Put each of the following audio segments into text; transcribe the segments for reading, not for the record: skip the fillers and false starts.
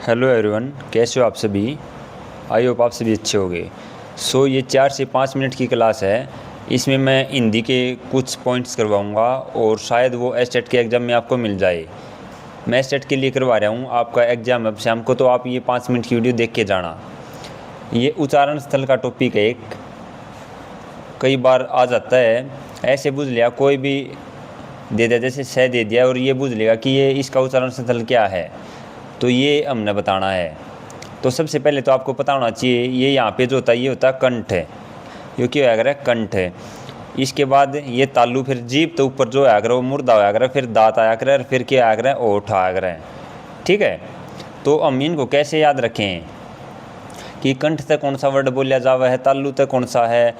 Hello everyone, कैसे हो आप सभी। आई होप आप सभी अच्छे होंगे। ये 4 से 5 मिनट की क्लास है। इसमें मैं हिंदी के कुछ पॉइंट्स करवाऊंगा और शायद वो एस्टेट के एग्ज़ाम में आपको मिल जाए। मैं एस्टेट के लिए करवा रहा हूँ, आपका एग्ज़ाम अब शाम को, तो आप ये 5 मिनट की वीडियो देख के जाना। ये उच्चारण स्थल का टॉपिक है। एक कई बार आ जाता है, ऐसे बुझ लिया कोई भी दे दिया, जैसे सह दे दिया और ये बुझ लेगा कि ये इसका उच्चारण स्थल क्या है, तो ये हमने बताना है। तो सबसे पहले तो आपको पता होना चाहिए, ये यहाँ पे जो होता है ये होता है कंठ है, ये क्या आएगा है कंठ है। इसके बाद ये तालु, फिर जीभ तो ऊपर जो आया करे वो मुर्दा आया करे, फिर दांत आया करे और फिर क्या आया करे ओठ आया करे। ठीक है, तो हम इनको कैसे याद रखें कि कंठ तक कौन सा वर्ड बोलिया जावा है, तालु तक कौन सा है,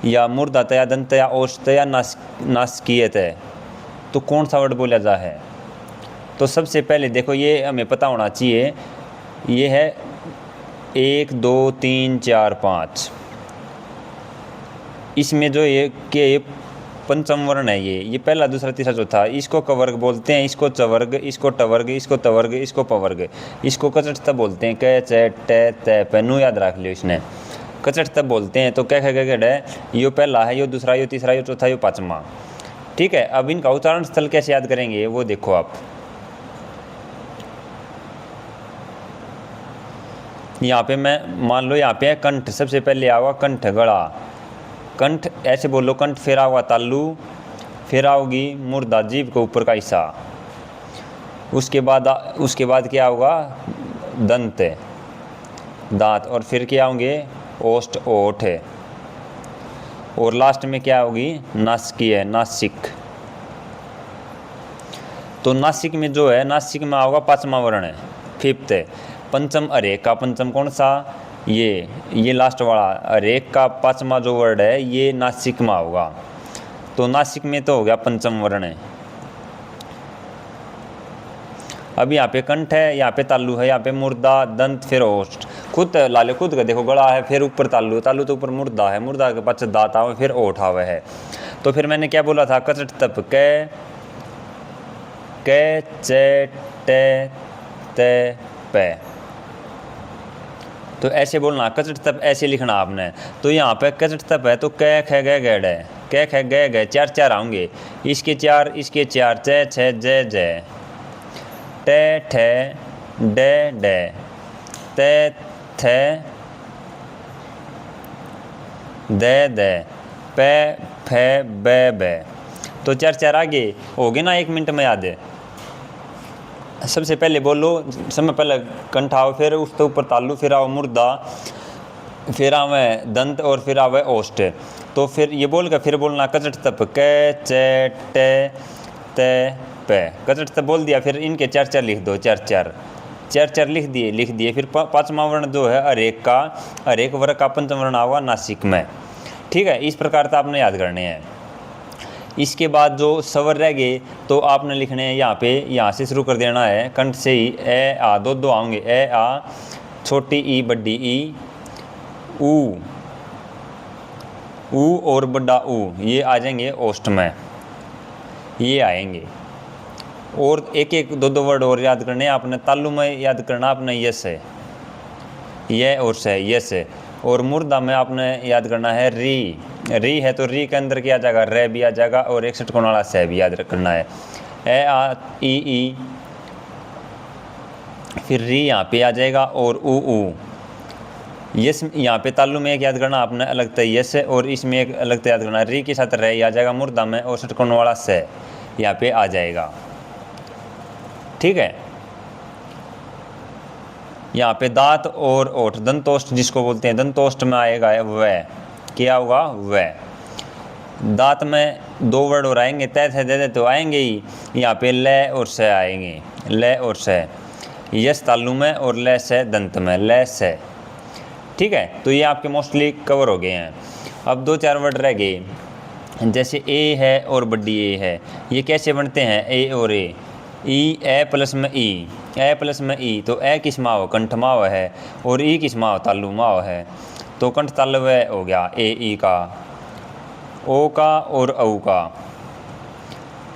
या मुर्दा या दंत या ओष्ठ या नासकीयत है, तो कौन सा वर्ड बोला जा है। तो सबसे पहले देखो, ये हमें पता होना चाहिए, ये है 1 2 3 4 5। इसमें जो ये पंचम वर्ण है, ये पहला दूसरा तीसरा चौथा, इसको कवर्ग बोलते हैं, इसको चवर्ग, इसको टवर्ग, इसको तवर्ग, इसको पवर्ग, इसको कचट बोलते हैं। क च ट त प नु याद रख लियो। इसने कचट बोलते हैं। तो क्या गड़ है, यो पहला है, यो दूसरा, यो तीसरा, यो चौथा, यो पाँचवा। ठीक है, अब इनका उच्चारण स्थल कैसे याद करेंगे वो देखो आप। यहाँ पे मैं मान लो, यहाँ पे है कंठ, सबसे पहले आओगा कंठ, गला, कंठ ऐसे बोलो कंठ, फिर आओगा तालु, फिर आओगी मुर्दा, जीभ के ऊपर का हिस्सा, उसके बाद क्या होगा दंत, दांत, और फिर क्या होंगे ओष्ठ, ओठ, और लास्ट में क्या होगी नासिकीय, नासिक। तो नासिक में जो है, नासिक में आओगा पांचवा वर्ण है, फिफ्थ है। पंचम अरेख का पंचम कौन सा, ये लास्ट वाला अरेख का पांचवा जो वर्ड है ये नासिक में होगा। तो नासिक में तो हो गया पंचम वर्ण है। अब यहाँ पे कंठ है, यहाँ पे तालु है, यहाँ पे मुर्दा, दंत, फिर ओष्ठ। खुद लाले खुद का देखो, गला है, फिर ऊपर तालु, तालु तो ऊपर मुर्दा है, मुर्दा के पास दांत आवे, फिर ओठ आवे है। तो फिर मैंने क्या बोला था, कचट तप क च ट त प। तो ऐसे बोलना, कचट तप ऐसे लिखना आपने। तो यहाँ पे कचट तप है, तो क ख ग गड़ है, क ख ग ग, चार चार आएंगे, इसके चार, इसके चार, च छ ज ज, ट ठ ड ड, त थ द द, प फ ब ब। तो चार चार आगे हो गए ना, 1 मिनट में याद है। सबसे पहले बोलो, समय पहले कंठ आओ, फिर उसके ऊपर तालु, फिर आओ मुर्दा, फिर आवे दंत, और फिर आवे ओष्ठ। तो फिर ये बोल कर फिर बोलना कचट तप क च ट त प। कचट तप बोल दिया, फिर इनके चार चार लिख दो, चार चार लिख दिए। फिर पांचवा वर्ण जो है अरेख का, अरेख वर्ग का पंचम वर्ण आवा नासिक में। ठीक है, इस प्रकार से आपने याद करने हैं। इसके बाद जो स्वर रह गए तो आपने लिखने हैं यहाँ पे, यहाँ से शुरू कर देना है कंठ से ही। ए आ, दो आएंगे, ए आ, छोटी ई, बड़ी ई, ऊ और बड़ा ऊ, ये आ जाएंगे ओष्ठ में, ये आएंगे। और एक एक दो वर्ड और याद करने हैं आपने। तालु में याद करना आपने यस है, ये और से यस है। और मुर्दा में आपने याद करना है री है, तो री के अंदर क्या आ जाएगा, रे भी आ जाएगा, और 61 कोण वाला से भी याद करना है। ए आ ई, फिर री यहाँ पे आ जाएगा, और ऊ। यस यहाँ पे तालु में एक याद करना आपने अलग तय यस है, और इसमें एक अलग तय याद करना, री के साथ रे आ जाएगा मुर्दा में, और 61 कोण वाला से यहाँ पे आ जाएगा। ठीक है, यहाँ पे दांत और ओठ, दंतोष्ठ जिसको बोलते हैं, दंतोष्ठ में आएगा वह, क्या होगा वह। दांत में 2 वर्ड और आएंगे, तय थे दे तो आएंगे ही। यहाँ पे ल और से आएंगे, ल और से, यस तालु में, और ल से दंत में, ल से। ठीक है, तो ये आपके मोस्टली कवर हो गए हैं। अब 2-4 वर्ड रह गए, जैसे ए है और बड़ी ए है, ये कैसे बनते हैं, ए और ए, ई ए प्लस में ई, ए प्लस में ई, तो ए किस माव, कंठ माव है, और ई किस माव, तालु माव है। तो कंठ तालु हो गया ए ई का, ओ का और औ का।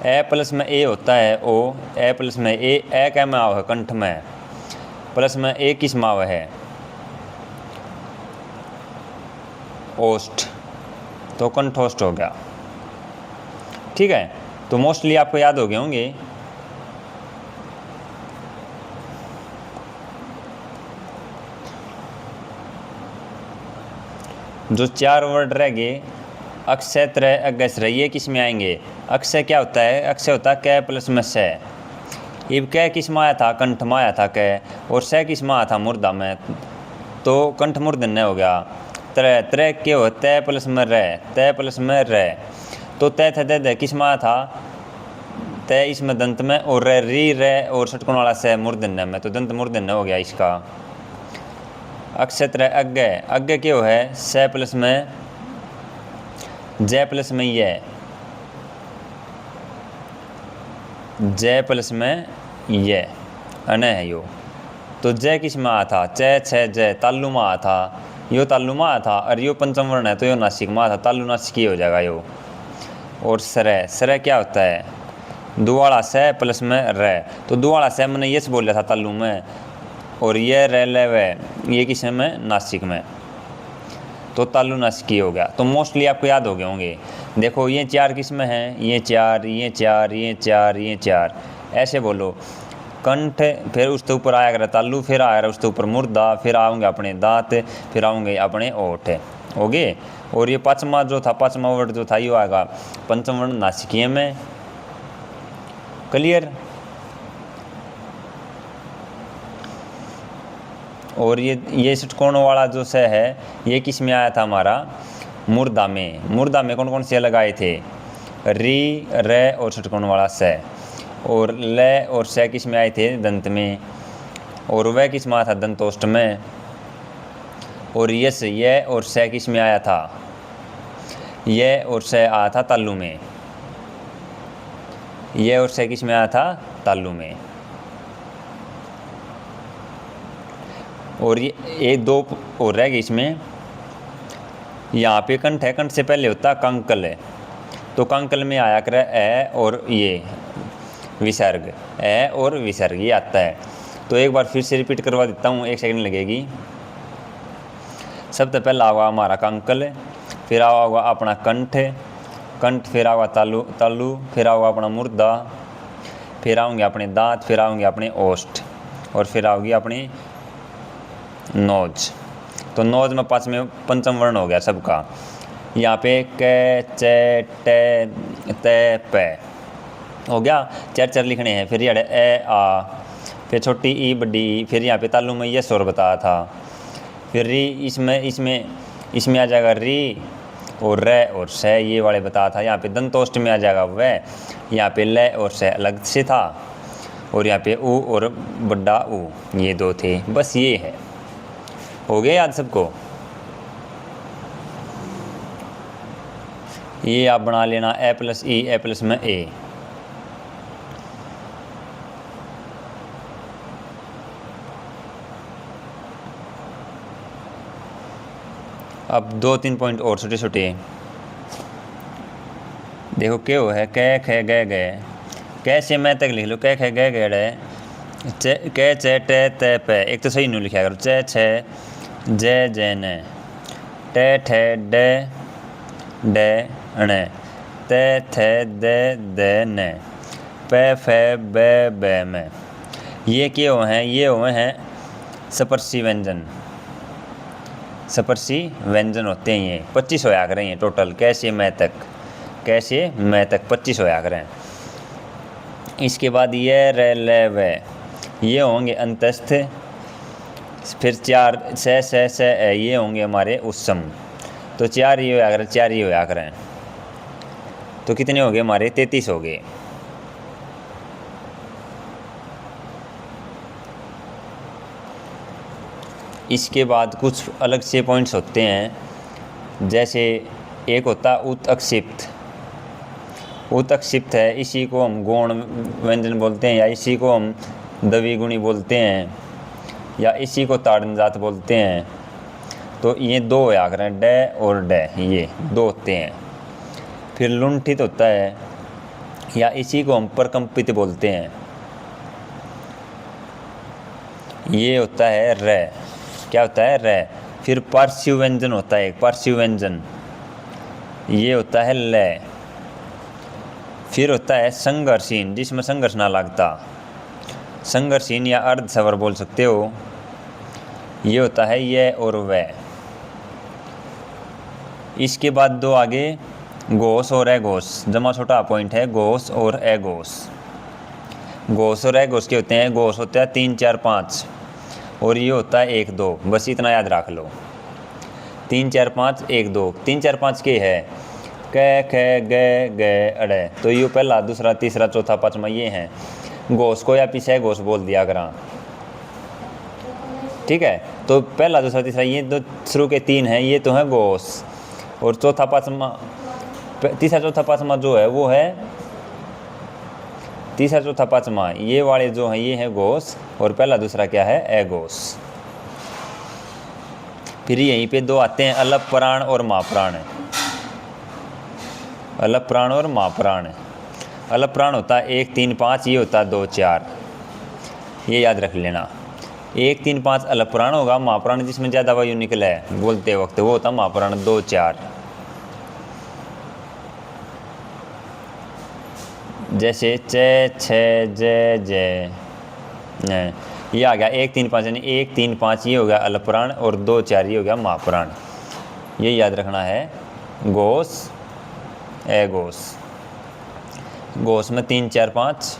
ए प्लस में ए होता है ओ, ए प्लस में ए का में आओ है कंठ में, प्लस में ए किस माव है, ओस्ट, तो कंठोष्ठ हो गया। ठीक है, तो मोस्टली आपको याद हो गए होंगे। जो 4 वर्ड रह गए, अक्षय, त्रय, अगस्र, ये किस में आएंगे? अक्षय क्या होता है? अक्षय होता है कै प्लस में स। इब कै किस में आया था? कंठ में आया था कै, और स किस में आया था? मूर्धा में, तो कंठ मूर्धन्य हो गया। त्रय, त्रय क्या हो? तय प्लस में रह, तय प्लस में रह, तो तय था दे किस में आया था? तय इसमें दंत में, और रह री रह और षटकोण वाला स मूर्धन्य में, तो दंत मूर्धन्य हो गया इसका। अक्षत्र अज्ञ, अज्ञ क्या है? स प्लस में जय प्लस में ये, जय प्लस में ये अन है यो, तो जय किस में आया था? च छ जय तालु में आया था, यो तालु में आया था, और यो पंचम वर्ण है तो यो नासिक में आया था, तालु नासिक ही हो जाएगा यो। और सरय, सरय क्या होता है? दुआड़ा स प्लस में र, तो दुआड़ा स मैंने ये से बोल रहा था तालु में, और ये रह ले वे ये किस में? नासिक में, तो तालु नासिकी हो गया। तो मोस्टली आपको याद हो गए होंगे। देखो ये 4 किस में हैं? ये 4, ये 4, ये 4, ये 4, ऐसे बोलो। कंठ, फिर उसके ऊपर आया कर तालु, फिर आया उसके ऊपर मुर्दा, फिर आऊँगे अपने दांत, फिर आऊँगे अपने ओठ, हो गए। और ये पाँचवा जो था, पाँचवा वर्ड जो था, ये आएगा पंचम वर्ण नासिकीय में। क्लियर? और ये षटकोण वाला जो स है, ये किस में आया था हमारा? मूर्धा में। मूर्धा में कौन कौन से लगाए थे? री, र और षटकोण वाला स, और ल और स किस में आए थे? दंत में, और वह किस में आया था? दंतोष्ठ में। और यस, ये और स किस में आया था? ये और स आया था तालु में, ये और स किस में आया था? तालु में। और ये एक दो और रह गई इसमें, यहाँ पे कंठ है, कंठ से पहले होता कंकल है, तो कंकल में आया करे ए और ये विसर्ग, ए और विसर्ग ये आता है। तो एक बार फिर से रिपीट करवा देता हूँ, 1 सेकंड लगेगी। सबसे पहला होगा हमारा कंकल, फिर होगा अपना कंठ, कंठ फिर होगा तालु, तालु फिर होगा अपना मुर्दा, फिर आऊँगे अपने दांत, फिर आऊँगे अपने ओष्ठ, और फिर आओगी अपनी नोज। तो नोज में पंचम वर्ण हो गया सबका। यहाँ पे क, च, ट, त, प हो गया। 4 लिखने हैं। फिर यहाँ ए, आ, फिर छोटी ई, बड़ी ई, फिर यहाँ पे तालु में ये स्वर बताया था। फिर री, इसमें आ जाएगा री, और र और स ये वाले बताया था। यहाँ पे दंतोष्ठ में आ जाएगा वह, यहाँ पे ल और स अलग से था, और यहाँ पे ऊ और बड़ा ऊ, ये 2 थे। बस ये है, हो गया याद सबको? ये आप बना लेना ए प्लस ई, ए प्लस में ए। अब 2-3 पॉइंट और छोटे छोटे देखो। क्या हो है? कै ख गए गए, कैसे मैं तक लिख लो। कै ख गए गए कै च टे त पे, एक तो सही नहीं लिखा करो। च छ जय जय न, टे ठे डे डे ण, ते थे दे दे न, पे फे बे बे में। ये क्या हुए हैं? ये हुए हैं स्पर्शी व्यंजन। स्पर्शी व्यंजन होते हैं ये। 25 होया करें ये टोटल। कैसे मैं तक, कैसे मैं तक 25 होया करें। इसके बाद ये रे ले वे, ये होंगे अंतस्थ। फिर 4 स ये होंगे हमारे उत्सम। तो 4 ये होया करें, 4 ये होया करें। तो कितने हो गए हमारे? 33 हो गए। इसके बाद कुछ अलग से पॉइंट्स होते हैं, जैसे एक होता उत्क्षिप्त। उत्क्षिप्त है, इसी को हम गौण व्यंजन बोलते हैं, या इसी को हम द्विगुणी बोलते हैं, या इसी को ताड़नजात बोलते हैं। तो ये 2 होया करें, डे और डे, ये 2 होते हैं। फिर लुंठित होता है, या इसी को हम प्रकंपित बोलते हैं। ये होता है रे, क्या होता है रे। फिर पार्श्व व्यंजन होता है एक, पार्श्व व्यंजन, ये होता है ले। फिर होता है संघर्षहीन, जिसमें संघर्ष ना लगता, संघर्षहीन या अर्ध स्वर बोल सकते हो, ये होता है ये और वे। इसके बाद दो आगे घोष और अघोष, जमा छोटा पॉइंट है, घोष और अघोष। घोष और अघोष के होते हैं, घोष होता है 3 4 5 और ये होता है 1 2, बस इतना याद रख लो। 3 4 5 1 2, 3 4 5 के है क ख ग ग अड़े, तो ये पहला दूसरा तीसरा चौथा पांचवा ये हैं। घोष को या पीछे घोष बोल दिया करा, ठीक है। तो पहला दूसरा तीसरा ये दो शुरू के 3 हैं, ये तो है घोष, और चौथा पांचवा, तीसरा चौथा पांचवा जो है वो है, तीसरा चौथा पांचवा ये वाले जो हैं ये है घोष, और पहला दूसरा क्या है अघोष। फिर यहीं पे दो आते हैं अलप प्राण और महाप्राण। अलप प्राण और महाप्राण। अलप प्राण होता है 1 3 5, ये होता है 2 4, ये याद रख लेना। 1 3 5 अलप प्राण होगा, महाप्राण जिसमें ज़्यादा वायु निकला है बोलते वक्त वो होता है महाप्राण 2 4। जैसे चे छे जे जे, ये आ गया 1 3 5, यानी 1 3 5 ये हो गया अलप प्राण और 2 4 ये हो गया महाप्राण। ये याद रखना है। घोष अघोष, घोष में 3 4 5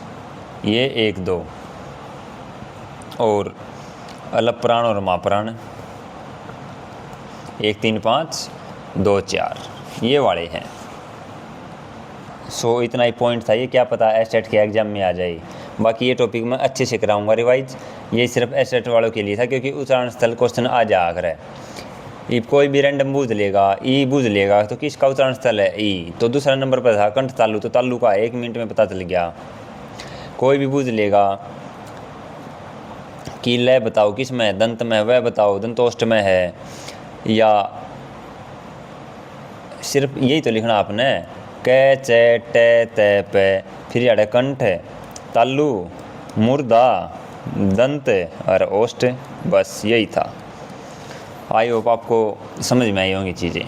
ये 1 2, और अलप प्राण और महाप्राण 1 3 5 2 4 ये वाले हैं। सो इतना ही पॉइंट था, ये क्या पता एस्टेट के एग्जाम में आ जाए। बाकी ये टॉपिक मैं अच्छे से कराऊंगा रिवाइज, ये सिर्फ एस्टेट वालों के लिए था, क्योंकि उच्चारण स्थल क्वेश्चन आ जा कर है। ये कोई भी रैंडम बूझ लेगा, ई बूझ लेगा तो किसका उच्चारण स्थल है ई, तो दूसरा नंबर पर था कंठ तालु, तो तालु का 1 मिनट में पता चल गया। कोई भी बूझ लेगा कि लय बताओ किस में, दंत में, वह बताओ दंतोष्ट में है, या सिर्फ यही तो लिखना आपने क च ट त प, फिर यार कंठ तालु मुर्दा दंत और ओष्ठ, बस यही था। आई होप आपको समझ में आई होंगी चीज़ें।